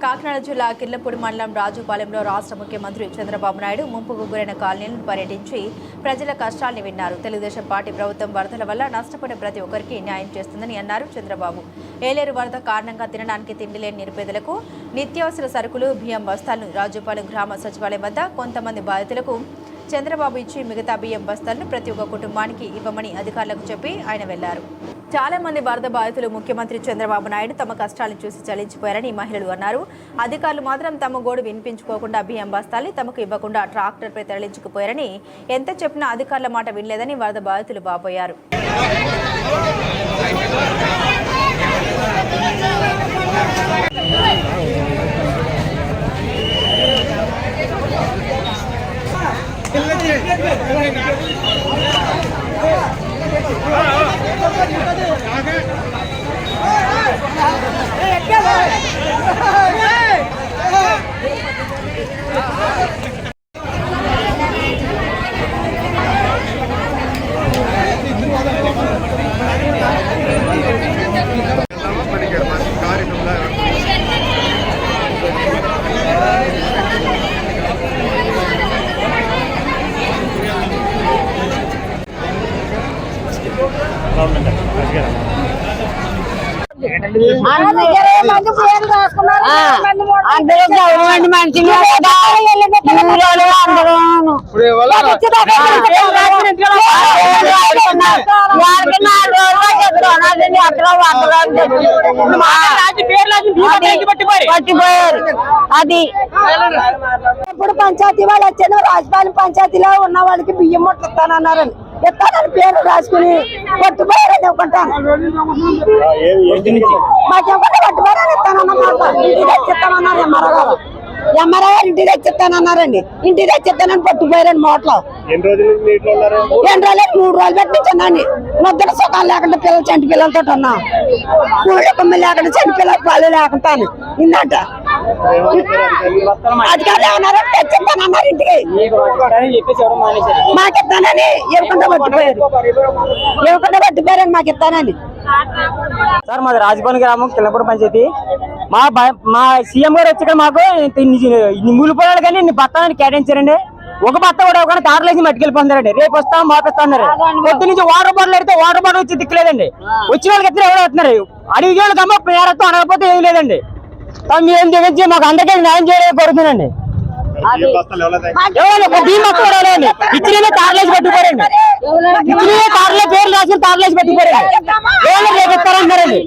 కాకినాడ జిల్లా కిర్లపూడి మండలం రాజుపాలెంలో రాష్ట్ర ముఖ్యమంత్రి చంద్రబాబు నాయుడు ముంపుకు గురైన కాలనీలను పర్యటించి ప్రజల కష్టాల్ని విన్నారు. తెలుగుదేశం పార్టీ ప్రభుత్వం వరదల వల్ల నష్టపోయిన ప్రతి ఒక్కరికి న్యాయం చేస్తుందని అన్నారు చంద్రబాబు. ఏలేరు వరద కారణంగా తినడానికి తిండి లేని నిరుపేదలకు నిత్యావసర సరుకులు, బియ్యం బస్తాలను రాజుపాలెం గ్రామ సచివాలయం వద్ద కొంతమంది బాధితులకు చంద్రబాబు ఇచ్చి మిగతా బియ్యం బస్తాలను ప్రతి ఒక్క కుటుంబానికి ఇవ్వమని అధికారులకు చెప్పి ఆయన వెళ్లారు. చాలా మంది వరద బాధితులు ముఖ్యమంత్రి చంద్రబాబు నాయుడు తమ కష్టాలను చూసి చలించిపోయారని మహిళలు అన్నారు. అధికారులు మాత్రం తమ గోడు వినిపించుకోకుండా బియ్యం బస్తాల్ని తమకు ఇవ్వకుండా ట్రాక్టర్పై తరలించుకుపోయారని ఎంత చెప్పినా అధికారుల మాట వినలేదని వరద బాధితులు వాపోయారు. గవర్నమెంట్ మనుషులు పట్టిపోయారు. అది ఇప్పుడు పంచాయతీ వాళ్ళు వచ్చాను. రాజపాలెం పంచాయతీలో ఉన్న వాళ్ళకి బియ్యం మొట్లు ఇస్తానన్నారని పేరు రాసుకుని పట్టుపోయారని ఒప్పుకుంటాను. మాకేమన్నా పట్టుపోయారని ఇస్తానన్నమాట. ఇంటికి తెచ్చిస్తానన్నారు ఎంఆర్ఓ గారు ఇంటికి తెచ్చిస్తానన్నారండి. ఇంటికి తెచ్చిస్తానని పట్టుపోయారండి మోట్లో. 2 రోజులు 3 రోజులు పెట్టించానండి. ముద్దల సుఖాలు లేకుండా పిల్లలు చంటి పిల్లలతో ఉన్నాం. ఊళ్ళో కొమ్మ లేకుండా చంటి పిల్లల పాలు లేకుండా ఇందంట అధికారులు ఏమన్నారు తెచ్చిస్తానన్నారు. ఇంటికి మాకిస్తానని ఇవ్వకుండా పట్టిపోయారని మాకు ఇస్తానని. సార్ మాది రాజపాలెం గ్రామం కిర్లపూడి పంచాయతీ. మా సీఎం గారు వచ్చి మాకు ములిపోయాడు కానీ బత్తాన్ని కేటాయించారండి. ఒక బత్త కూడా ఒక తారలేసి మట్టుకెళ్ళిపోతున్నారండి. రేపు వస్తాం మాపిస్తున్నారు. పొద్దు నుంచి వాటర్ బాటిల్ అడిగితే వాటర్ బాటిల్ వచ్చి దిక్కులేదండి. వచ్చిన వాళ్ళకి ఎత్తున ఎవరు వస్తున్నారు. అడిగి వాళ్ళు కమ్మ పేరతో అనకపోతే ఏం లేదండి. మేము దిగించి మాకు అందరికీ న్యాయం చేయడానికి కోరుతున్నాండి. ఇచ్చిన తారలేసి పట్టుకోరండి. ఇచ్చిన తారలే పేర్లు రాసిన తారలేసి పట్టుకోరండి. రేపు ఇస్తారంటారండి.